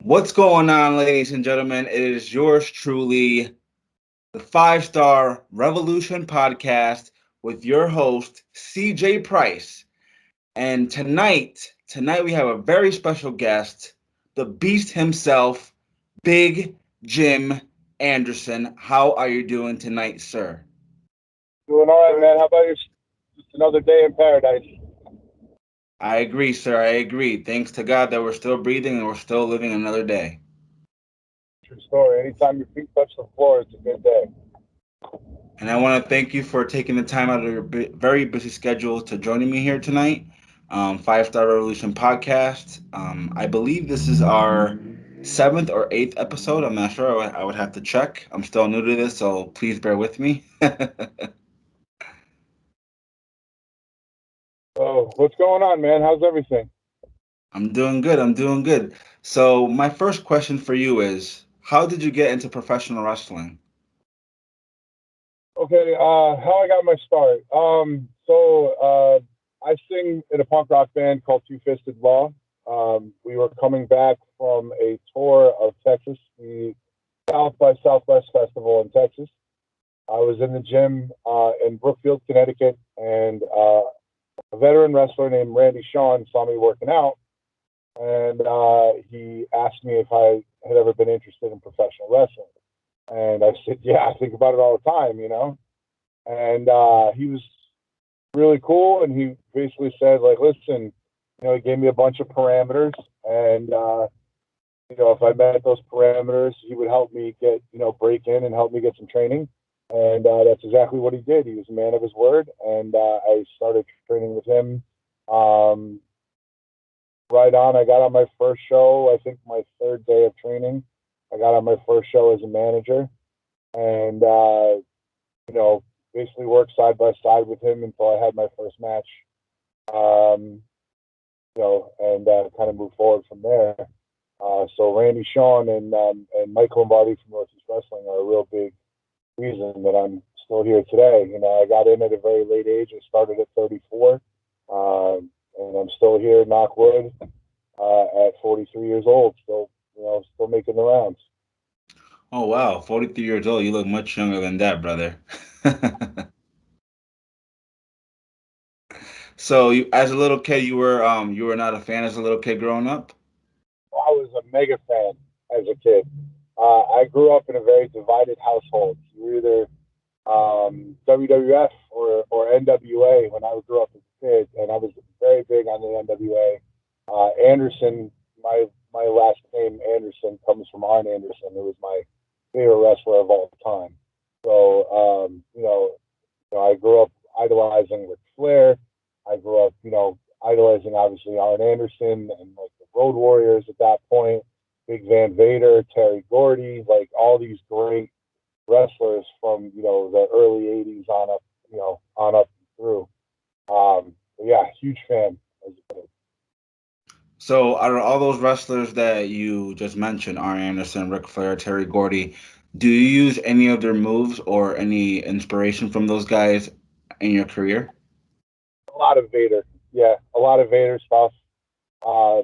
What's going on, ladies and gentlemen? It is yours truly, the Five Star Revolution podcast with your host, CJ Price. And tonight we have a very special guest, the beast himself, Big Jym Anderson. How are you doing tonight, sir? Doing all right, man. How about you? Just another day in paradise. I agree, sir. I agree. Thanks to God that we're still breathing and we're still living another day. True story. Anytime your feet touch the floor, it's a good day. And I want to thank you for taking the time out of your very busy schedule to joining me here tonight. Five Star Revolution podcast. I believe this is our seventh or eighth episode. I'm not sure. I would have to check. I'm still new to this, so please bear with me. So, what's going on, man? How's everything? I'm doing good. I'm doing good. So, my first question for you is how did you get into professional wrestling? Okay, how I got my start. I sing in a punk rock band called Two Fisted Law. We were coming back from a tour of Texas, the South by Southwest Festival in Texas. I was in the gym in Brookfield, Connecticut, and a veteran wrestler named Randy Shawn saw me working out, and he asked me if I had ever been interested in professional wrestling. And I said, yeah, I think about it all the time. And he was really cool, and he basically said, like, listen, he gave me a bunch of parameters, and if I met those parameters, he would help me get, break in and help me get some training. And that's exactly what he did. He was a man of his word, and I started training with him. Um, right on. I got on my first show, I think my third day of training. I got on my first show as a manager, and you know, basically worked side by side with him until I had my first match. Um, and kind of move forward from there. So Randy Shawn and Mike Lombardi from Northeast Wrestling are a real big reason that I'm still here today. I got in at a very late age. I started at 34, and I'm still here, knock wood, at 43 years old, still making the rounds. Oh, wow. 43 years old. You look much younger than that, brother. So, as a little kid, you were not a fan as a little kid growing up? I was a mega fan as a kid. I grew up in a very divided household. You were either WWF or NWA when I grew up as a kid, and I was very big on the NWA. Anderson, my last name Anderson comes from Arn Anderson, who was my favorite wrestler of all time. So I grew up idolizing Ric Flair. I grew up, idolizing obviously Arn Anderson and like the Road Warriors at that point, Big Van Vader, Terry Gordy, like all these great wrestlers from the early '80s on up, on up through. Yeah, huge fan as a kid. So, out of all those wrestlers that you just mentioned, Arn Anderson, Ric Flair, Terry Gordy, do you use any of their moves or any inspiration from those guys in your career? A lot of Vader, yeah, a lot of Vader stuff. Uh,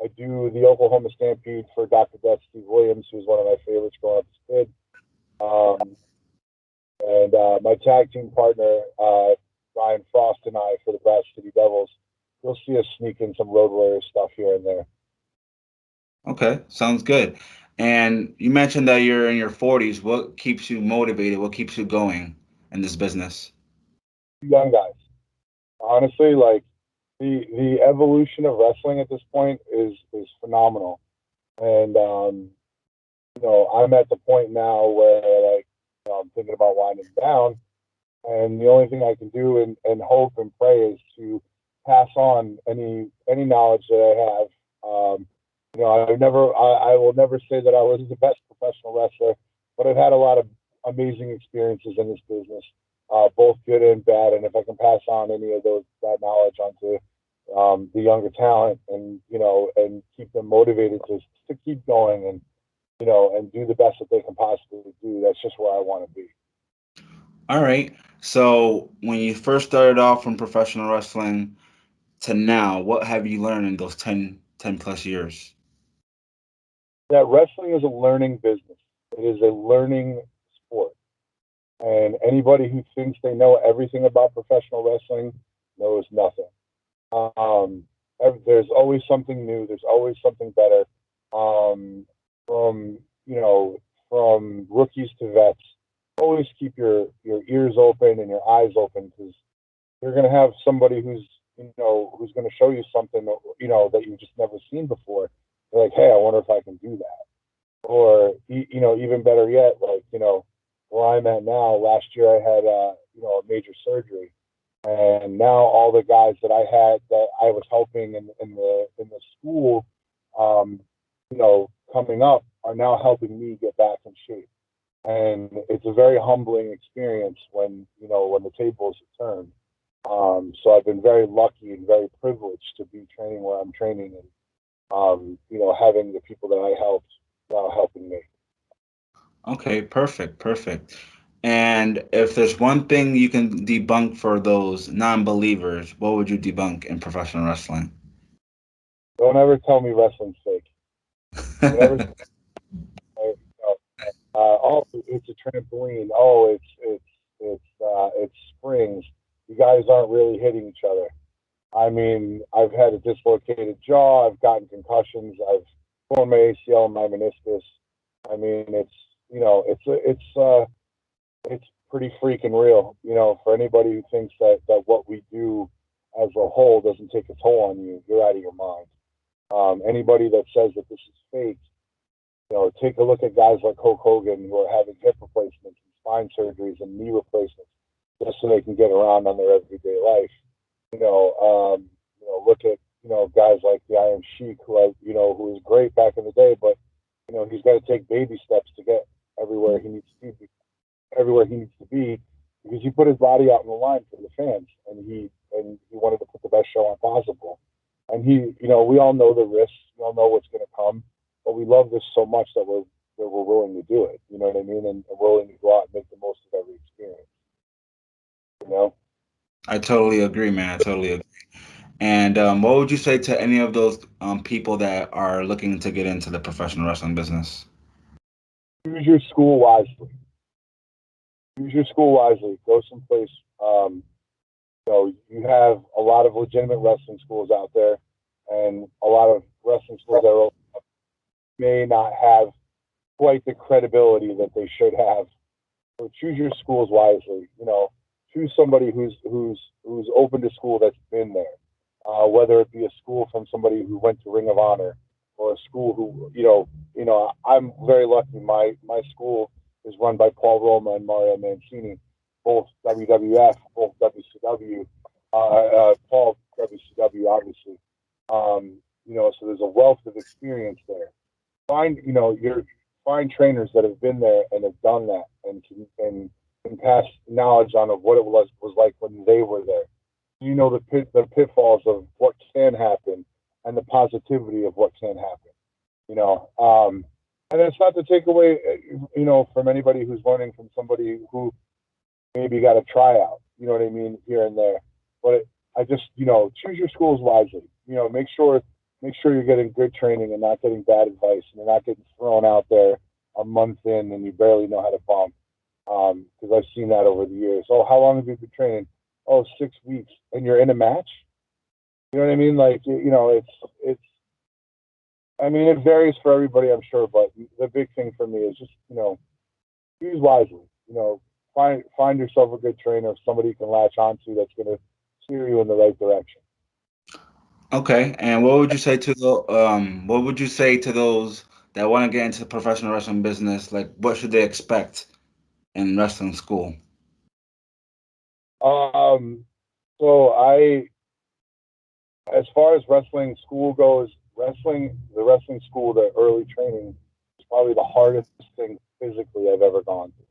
I do the Oklahoma Stampede for Dr. Death Steve Williams, who's one of my favorites growing up as a kid. Um, and my tag team partner, Ryan Frost, and I for the Brass City Devils, you'll see us sneak in some Road Warrior stuff here and there. Okay, sounds good. And you mentioned that you're in your 40s. What keeps you motivated? What keeps you going in this business? Young guys, honestly, like the evolution of wrestling at this point is phenomenal. And I'm at the point now where like I'm thinking about winding down, and the only thing I can do and hope and pray is to pass on any knowledge that I have. I will never say that I was the best professional wrestler, but I've had a lot of amazing experiences in this business, both good and bad. And if I can pass on any of that knowledge onto the younger talent, and keep them motivated to keep going and do the best that they can possibly do, that's just where I want to be. All right. So, when you first started off from professional wrestling to now, what have you learned in those ten plus years? that wrestling is a learning business. It is a learning sport. And anybody who thinks they know everything about professional wrestling knows nothing. Um, there's always something new. There's always something better. From from rookies to vets, always keep your ears open and your eyes open, because you're going to have somebody who's going to show you something that you've just never seen before. You're like, hey, I wonder if I can do that. Or even better yet, like where I'm at now. Last year I had a major surgery, and now all the guys that I had that I was helping in the school, um, coming up, are now helping me get back in shape. And it's a very humbling experience when the tables are turned. So I've been very lucky and very privileged to be training where I'm training, and having the people that I helped now helping me. Okay, perfect, perfect. And if there's one thing you can debunk for those non-believers, what would you debunk in professional wrestling? Don't ever tell me wrestling's fake. Don't ever say, oh, it's a trampoline. Oh, it's springs. You guys aren't really hitting each other. I mean, I've had a dislocated jaw. I've gotten concussions. I've torn my ACL and my meniscus. I mean, it's pretty freaking real. For anybody who thinks that what we do as a whole doesn't take a toll on you, you're out of your mind. Anybody that says that this is fake, take a look at guys like Hulk Hogan who are having hip replacements and spine surgeries and knee replacements just so they can get around on their everyday life. Look at guys like the Iron Sheik, who was great back in the day, but he's got to take baby steps to get everywhere he needs to be, everywhere he needs to be, because he put his body out on the line for the fans, and he wanted to put the best show on possible. And we all know the risks, we all know what's going to come, but we love this so much that we're willing to do it. You know what I mean? And willing to go out and make the most of every experience. You know. I totally agree, man. I totally agree. And what would you say to any of those people that are looking to get into the professional wrestling business? Use your school wisely. Use your school wisely. Go someplace. You have a lot of legitimate wrestling schools out there, and a lot of wrestling schools that may not have quite the credibility that they should have. So choose your schools wisely. Choose somebody who's open to school, that's been there. Whether it be a school from somebody who went to Ring of Honor, or a school who I'm very lucky. My school is run by Paul Roma and Mario Mancini, both WWF, both WCW. Paul WCW, obviously. So there's a wealth of experience there. Find trainers that have been there and have done that, and can pass knowledge on of what it was like when they were there. The pitfalls of what can happen, and the positivity of what can happen. You know, um, and it's not to take away, from anybody who's learning from somebody who maybe got a tryout. You know what I mean, here and there. But I just, choose your schools wisely. Make sure you're getting good training and not getting bad advice, and you're not getting thrown out there a month in and you barely know how to bump. Because I've seen that over the years. Oh, how long have you been training? Oh, 6 weeks, and you're in a match. You know what I mean? Like, it's. I mean, it varies for everybody, I'm sure, but the big thing for me is just, use wisely. Find yourself a good trainer, somebody you can latch onto that's going to steer you in the right direction. Okay, and what would you say to those that want to get into the professional wrestling business? Like, what should they expect in wrestling school? Um, so as far as wrestling school goes, the wrestling school, the early training is probably the hardest thing physically I've ever gone through.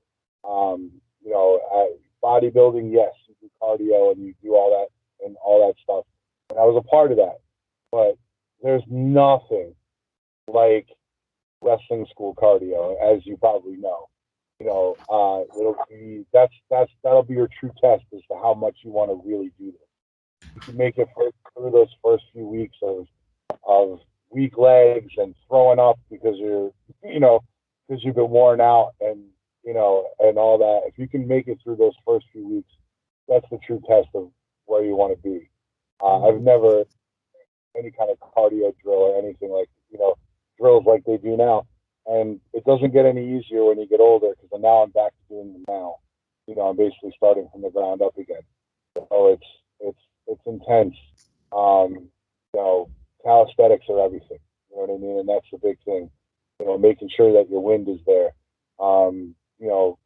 Bodybuilding, yes, you do cardio and you do all that and all that stuff, and I was a part of that. But there's nothing like wrestling school cardio, as you probably know. That'll be your true test as to how much you want to really do this. If you make it through those first few weeks of weak legs and throwing up because because you've been worn out and and all that. If you can make it through those first few weeks, that's the true test of where you want to be. I've never any kind of cardio drill or anything like drills like they do now, and it doesn't get any easier when you get older because now I'm back to doing them now. I'm basically starting from the ground up again. So it's intense. Um, Calisthenics are everything. You know what I mean? And that's the big thing. Making sure that your wind is there. Um, you know,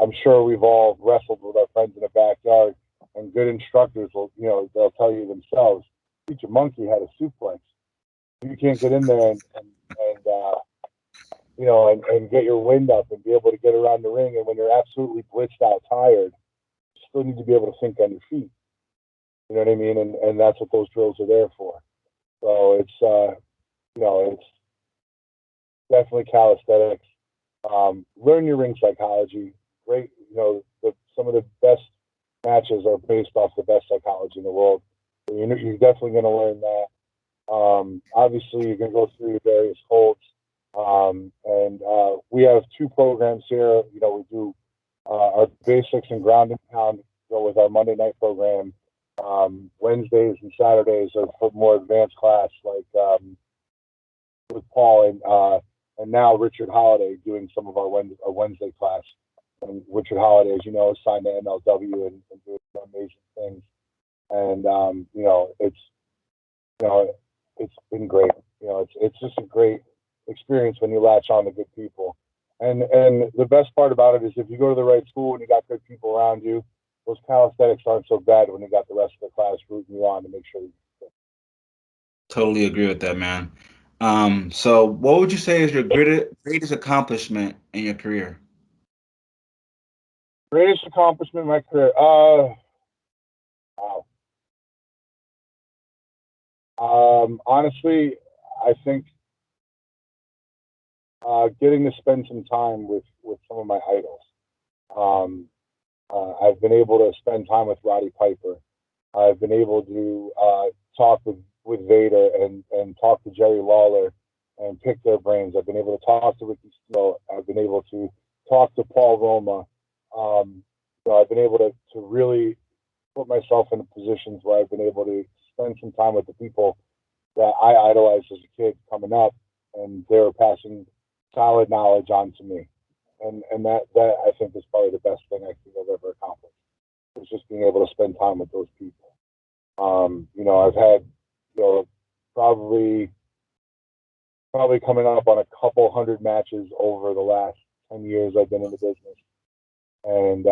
I'm sure we've all wrestled with our friends in the backyard, and good instructors will, they'll tell you themselves, teach a monkey how to suplex. You can't get in there and get your wind up and be able to get around the ring. And when you're absolutely blitzed out, tired, you still need to be able to think on your feet. You know what I mean? And that's what those drills are there for. So it's definitely calisthenics. Learn your ring psychology. Great, some of the best matches are based off the best psychology in the world. So you're definitely going to learn that. Obviously, you're going to go through your various holds. And we have two programs here. We do our basics and ground and pound go with our Monday night program. Wednesdays and Saturdays are for more advanced class, like with Paul and now Richard Holiday doing some of our Wednesday class. And Richard Holiday, as you know, is signed to MLW and doing some amazing things. And it's been great. It's just a great experience when you latch on to good people. And the best part about it is if you go to the right school and you got good people around you, those calisthenics aren't so bad when you got the rest of the class rooting you on to make sure you Totally agree with that, man. So what would you say is your greatest accomplishment in your career? greatest accomplishment in my career. Wow. Honestly, I think getting to spend some time with some of my idols. Um, I've been able to spend time with Roddy Piper. I've been able to talk with Vader and talk to Jerry Lawler and pick their brains. I've been able to talk to Ricky Steele. I've been able to talk to Paul Roma. I've been able to really put myself in positions where I've been able to spend some time with the people that I idolized as a kid coming up, and they were passing solid knowledge on to me. And that I think is probably the best thing I think I've ever accomplished. Is just being able to spend time with those people. I've had, probably coming up on a couple hundred matches over the last 10 years I've been in the business. And,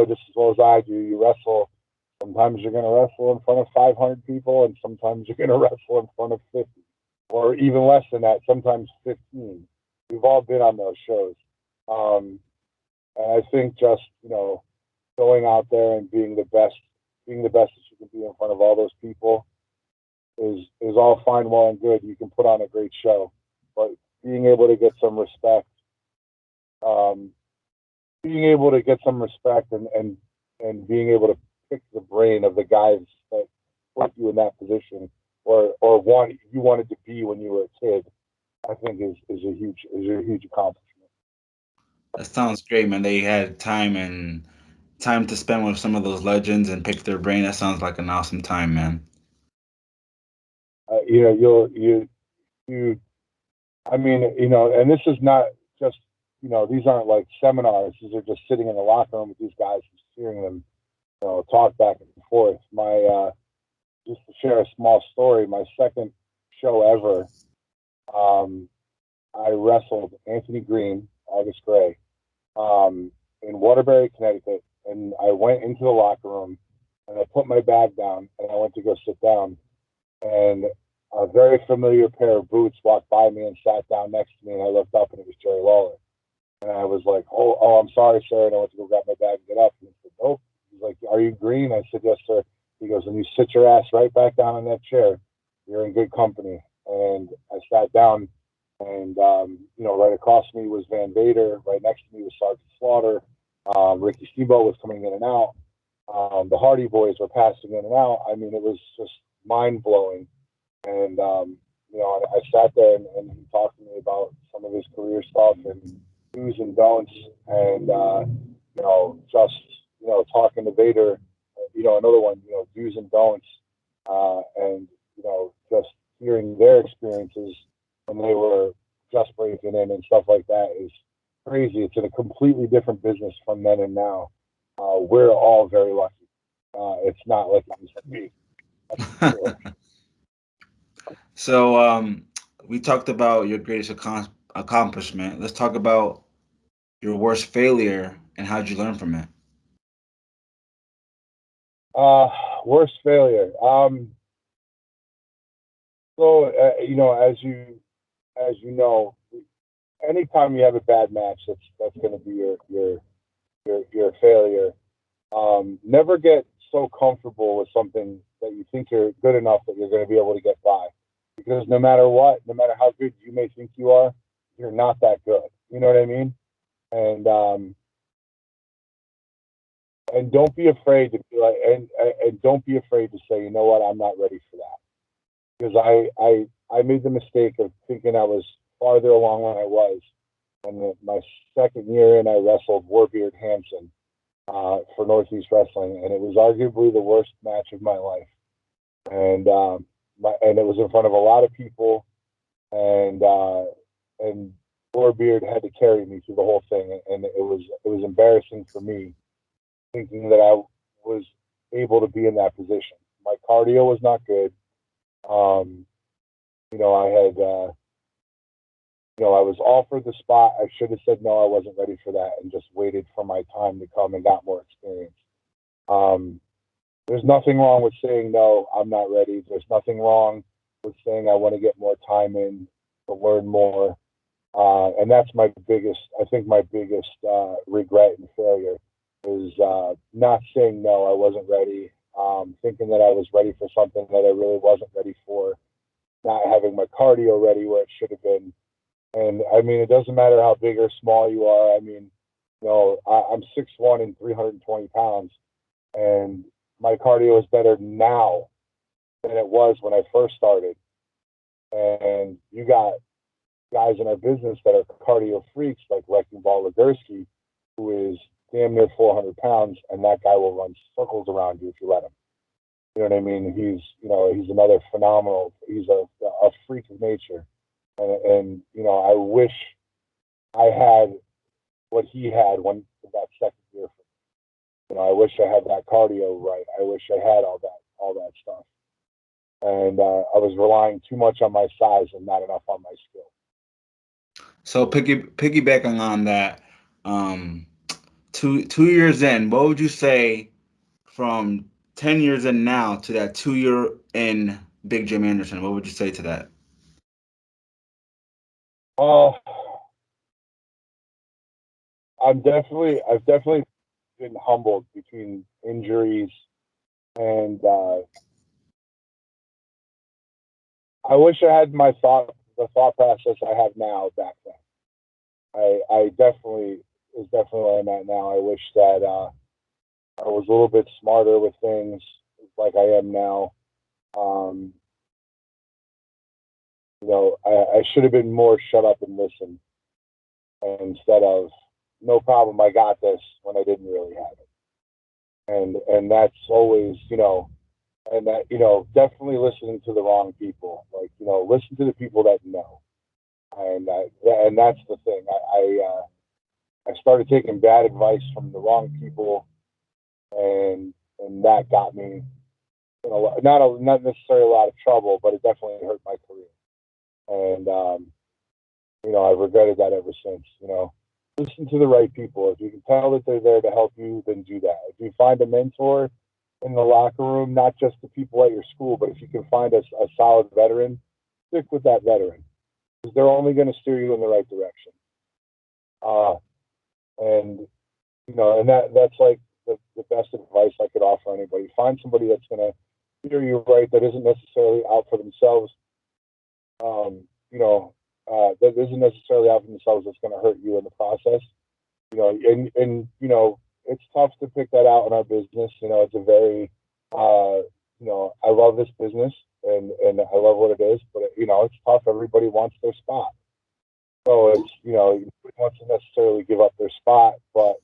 just as well as I do, you wrestle. Sometimes you're going to wrestle in front of 500 people, and sometimes you're going to wrestle in front of 50, or even less than that, sometimes 15. We've all been on those shows. And I think just, going out there and being the best that you can be in front of all those people is all fine, well, and good. You can put on a great show, but being able to get some respect, and being able to pick the brain of the guys that put you in that position or you wanted to be when you were a kid, I think is a huge accomplishment. That sounds great, man. They had time to spend with some of those legends and pick their brain. That sounds like an awesome time, man. You I mean, and this is not just, these aren't like seminars. These are just sitting in the locker room with these guys and hearing them, talk back and forth. Just to share a small story, my second show ever, I wrestled Anthony Green, August Gray, in Waterbury, Connecticut, and I went into the locker room and I put my bag down and I went to go sit down, and a very familiar pair of boots walked by me and sat down next to me, and I looked up and it was Jerry Lawler. And I was like, oh, I'm sorry, sir. And I went to go grab my bag and get up. And he said, nope. He's like, are you Green? I said, yes, sir. He goes, and you sit your ass right back down in that chair. You're in good company. And I sat down, and, right across me was Van Vader. Right next to me was Sergeant Slaughter. Ricky Steamboat was coming in and out. The Hardy Boys were passing in and out. I mean, it was just mind blowing. And, I sat there and he talked to me about some of his career stuff and do's and don'ts, and just talking to Vader, another one, do's and don'ts, and just hearing their experiences when they were just breaking in and stuff like that is crazy. It's in a completely different business from then and now. We're all very lucky. It's not like it used to be. Sure. So we talked about your greatest accomplishment. Let's talk about your worst failure and how did you learn from it? Uh, Worst failure. As you know, anytime you have a bad match, that's going to be your failure. Never get so comfortable with something that you think you're good enough that you're going to be able to get by, because no matter what, no matter how good you may think you are, you're not that good. You know what I mean? And don't be afraid to be like, and don't be afraid to say, you know what, I'm not ready for that, because I made the mistake of thinking I was farther along than I was. And my second year in, I wrestled Warbeard Hansen for Northeast Wrestling, and it was arguably the worst match of my life. And and it was in front of a lot of people, and Warbeard had to carry me through the whole thing, and it was embarrassing for me, thinking that I was able to be in that position. My cardio was not good. Um, I had, I was offered the spot. I should have said no, I wasn't ready for that, and just waited for my time to come and got more experience. Um, there's nothing wrong with saying no, I'm not ready. There's nothing wrong with saying I want to get more time in to learn more. And that's I think my biggest regret and failure is not saying no, I wasn't ready, thinking that I was ready for something that I really wasn't ready for, not having my cardio ready where it should have been. And I mean, it doesn't matter how big or small you are. I mean, I'm 6'1" and 320 pounds, and my cardio is better now than it was when I first started. And you got guys in our business that are cardio freaks like Wrecking Ball Legursky, who is damn near 400 pounds, and that guy will run circles around you if you let him. You know what I mean? He's another phenomenal. He's a freak of nature, and I wish I had what he had when that second year. I wish I had that cardio right. I wish I had all that stuff, and I was relying too much on my size and not enough on my skill. So piggybacking on that, um, two years in, what would you say from 10 years in now to that 2 year in Big Jym Anderson? What would you say to that? Uh, I've definitely been humbled between injuries, and I wish I had the thought process I have now back then. I definitely is definitely where I'm at now. I wish that I was a little bit smarter with things like I am now. Um, I should have been more shut up and listen instead of no problem, I got this, when I didn't really have it. And that's always, and that, definitely listening to the wrong people. Like, listen to the people that know. And that's the thing. I started taking bad advice from the wrong people, and that got me not necessarily a lot of trouble, but it definitely hurt my career. And I've regretted that ever since. Listen to the right people. If you can tell that they're there to help you, then do that. If you find a mentor in the locker room, not just the people at your school, but if you can find a solid veteran, stick with that veteran, because they're only going to steer you in the right direction. And and that's like the best advice I could offer anybody. Find somebody that's going to steer you right, that isn't necessarily out for themselves. Um, that isn't necessarily out for themselves, that's going to hurt you in the process. And it's tough to pick that out in our business. It's a very I love this business, and I love what it is. But it's tough. Everybody wants their spot, so it's nobody wants to necessarily give up their spot, but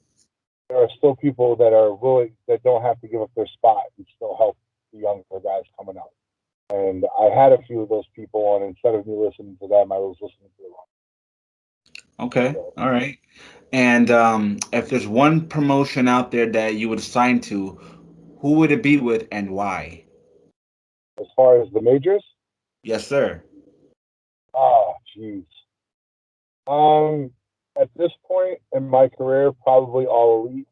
there are still people that are willing that don't have to give up their spot and still help the younger guys coming up. And I had a few of those people, and instead of me listening to them, I was listening to them. Okay. So All right. And if there's one promotion out there that you would sign to, who would it be with and why? as far as the majors, Yes, sir. jeez. Um, at this point in my career, probably all elite.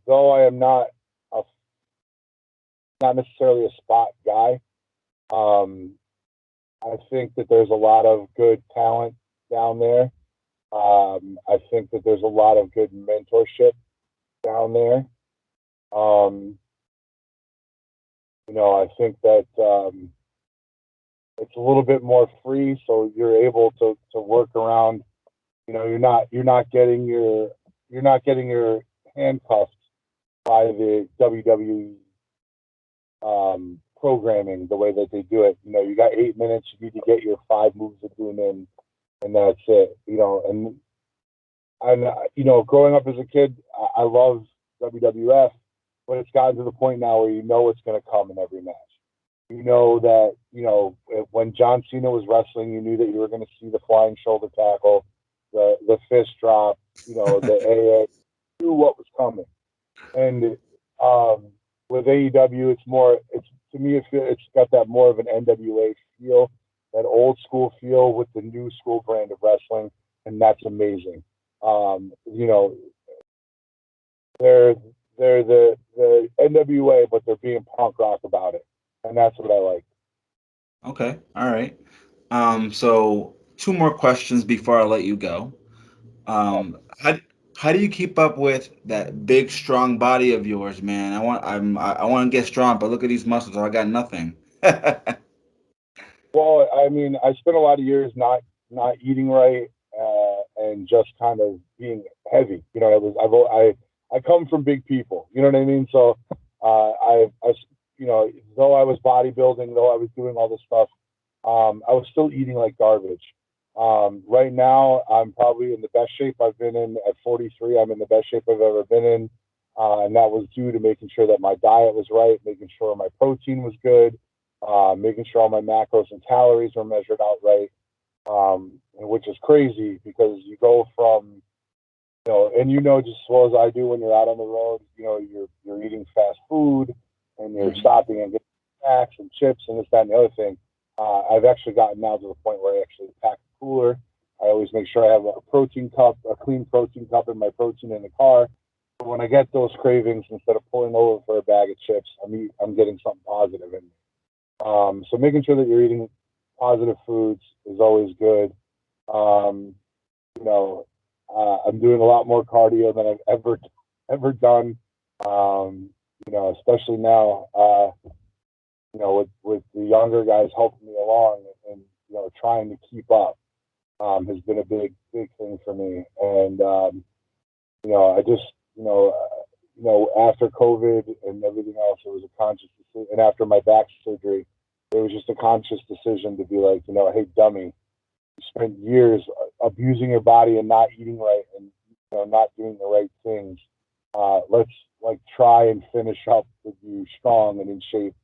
Though I am a, not necessarily a spot guy. Um, I think that there's a lot of good talent down there. I think that there's a lot of good mentorship down there. Um, I think that it's a little bit more free, so you're able to work around. You're not getting your handcuffed by the WWE programming the way that they do it. You got 8 minutes. You need to get your 5 moves of doom in, and that's it. And growing up as a kid, I love WWF, but it's gotten to the point now where it's going to come in every match. You know that when John Cena was wrestling, you knew that you were going to see the flying shoulder tackle, the fist drop, the AA. Knew what was coming, and um, with AEW, it's to me it's got that more of an NWA feel, that old school feel with the new school brand of wrestling, and that's amazing. You know, they're the NWA, but they're being punk rock about it, and that's what I like. Okay. All right. So two more questions before I let you go. Oh, How do you keep up with that big strong body of yours, man? I want to get strong, but look at these muscles. I got nothing. well, I mean, I spent a lot of years not eating right, and just kind of being heavy. I come from big people. You know what I mean? So though I was bodybuilding, though I was doing all this stuff, I was still eating like garbage. Right now, I'm probably in the best shape I've been in at 43. I'm in the best shape I've ever been in, and that was due to making sure that my diet was right, making sure my protein was good, making sure all my macros and calories were measured out right, which is crazy because you go from and just as well as I do when you're out on the road, you're eating fast food and you're Mhm. stopping and getting snacks and chips and this, that, and the other thing. I've actually gotten now to the point where I actually pack a cooler. I always make sure I have a protein cup, a clean protein cup, and my protein in the car. But when I get those cravings, instead of pulling over for a bag of chips, I'm getting something positive in me. So making sure that you're eating positive foods is always good. Um, you know, I'm doing a lot more cardio than I've ever done. Um, especially now, with the younger guys helping me along and trying to keep up, has been a big thing for me. And I just after COVID and everything else, it was a conscious decision. And after my back surgery, it was just a conscious decision to be like, hey, dummy, spent years abusing your body and not eating right and not doing the right things. Let's like try and finish up with you strong and in shape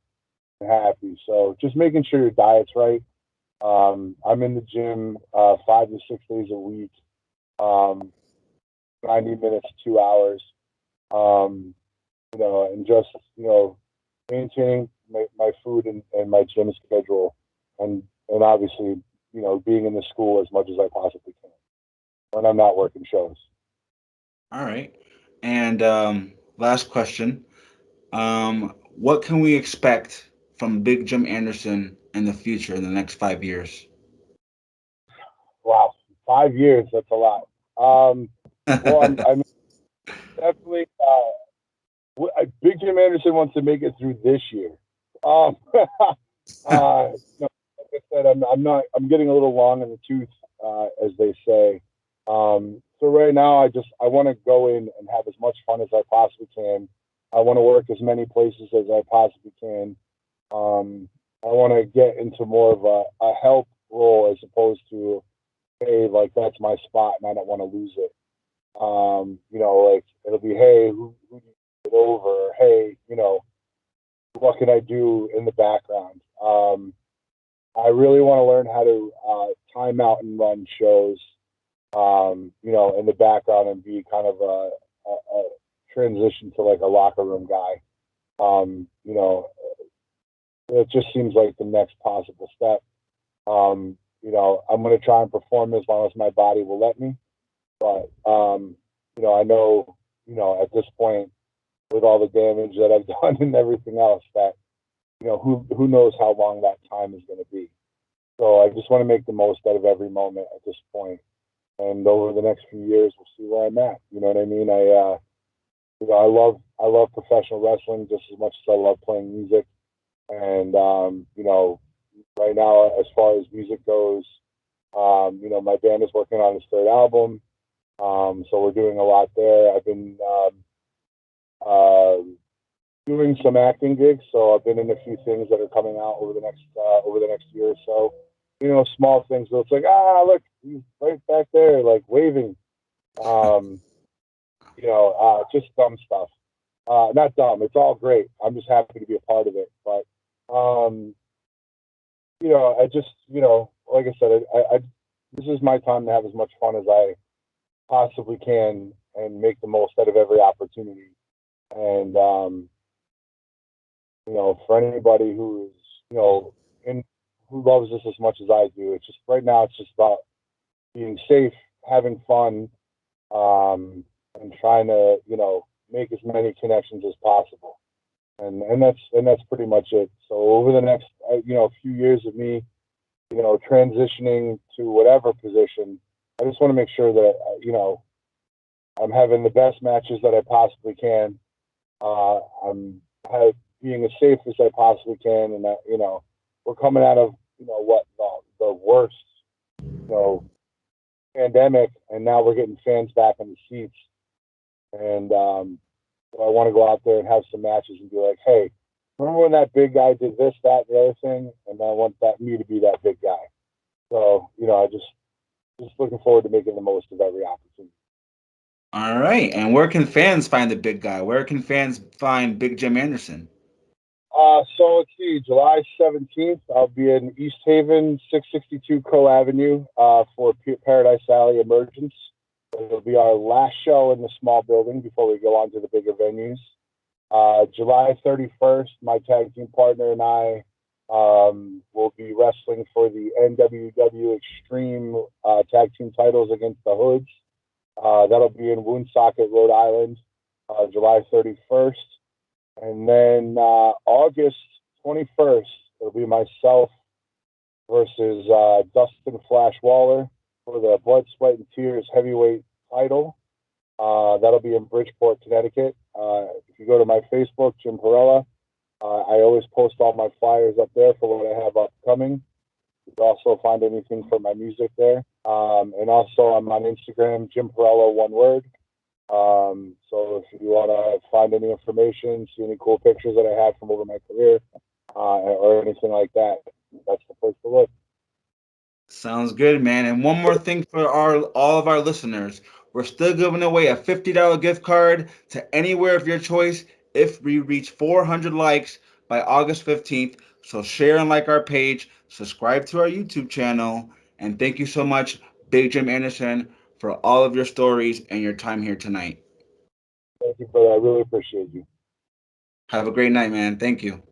and happy. So just making sure your diet's right. I'm in the gym 5 to 6 days a week, um, 90 minutes, 2 hours, um, and just maintaining my food and my gym schedule, and obviously being in the school as much as I possibly can when I'm not working shows. All right. And last question. What can we expect from Big Jym Anderson in the future in the next 5 years? Wow, 5 years, that's a lot. Um, well, I'm definitely Big Jym Anderson wants to make it through this year. Um, like I said, I'm getting a little long in the tooth, as they say. So right now, I want to go in and have as much fun as I possibly can. I want to work as many places as I possibly can. I want to get into more of a help role as opposed to, hey, like that's my spot and I don't want to lose it. Like it'll be, hey, who do you get over? Or, hey, what can I do in the background? I really want to learn how to time out and run shows, in the background and be kind of a transition to like a locker room guy. Um, you know, it just seems like the next possible step. I'm going to try and perform as long as my body will let me. But, I know, at this point, with all the damage that I've done and everything else, that, who knows how long that time is going to be. So I just want to make the most out of every moment at this point. And over the next few years, we'll see where I'm at. You know what I mean? I love professional wrestling just as much as I love playing music. And, right now, as far as music goes, my band is working on its third album. So we're doing a lot there. I've been uh, doing some acting gigs, so I've been in a few things that are coming out over the next year or so. Small things. So it's like, look, he's right back there, like waving. Um, just dumb stuff. Not dumb. It's all great. I'm just happy to be a part of it. But I just, like I said, I this is my time to have as much fun as I possibly can and make the most out of every opportunity. And for anybody who is, in who loves this as much as I do, it's just right now it's just about being safe, having fun, and trying to, make as many connections as possible. And that's pretty much it. So over the next few years of me, transitioning to whatever position, I just want to make sure that I'm having the best matches that I possibly can. I'm being as safe as I possibly can, and that we're coming out of what the worst you know pandemic, and now we're getting fans back in the seats, and so I want to go out there and have some matches and be like, hey, remember when that big guy did this, that, and the other thing, and I want me to be that big guy. So I just looking forward to making the most of every opportunity. All right. And where can fans find the big guy? Where can fans find Big Jym Anderson? So let's see, July 17th, I'll be in East Haven, 662 Co Avenue, for Paradise Alley Emergence. It'll be our last show in the small building before we go on to the bigger venues. July 31st, my tag team partner and I will be wrestling for the NWW Extreme tag team titles against the Hoods. That'll be in Woonsocket, Rhode Island, July 31st. And then August 21st, it'll be myself versus Dustin Flash Waller for the Blood, Sweat, and Tears heavyweight title. That'll be in Bridgeport, Connecticut. If you go to my Facebook, Jim Perella, I always post all my flyers up there for what I have upcoming. You can also find anything for my music there. And also I'm on Instagram, Jim Perella, one word. So if you want to find any information, see any cool pictures that I have from over my career, or anything like that, that's the place to look. Sounds good, man. And one more thing for all of our listeners. We're still giving away a $50 gift card to anywhere of your choice if we reach 400 likes by August 15th. So share and like our page, subscribe to our YouTube channel, and thank you so much, Big Jym Anderson, for all of your stories and your time here tonight. Thank you, brother. I really appreciate you. Have a great night, man. Thank you.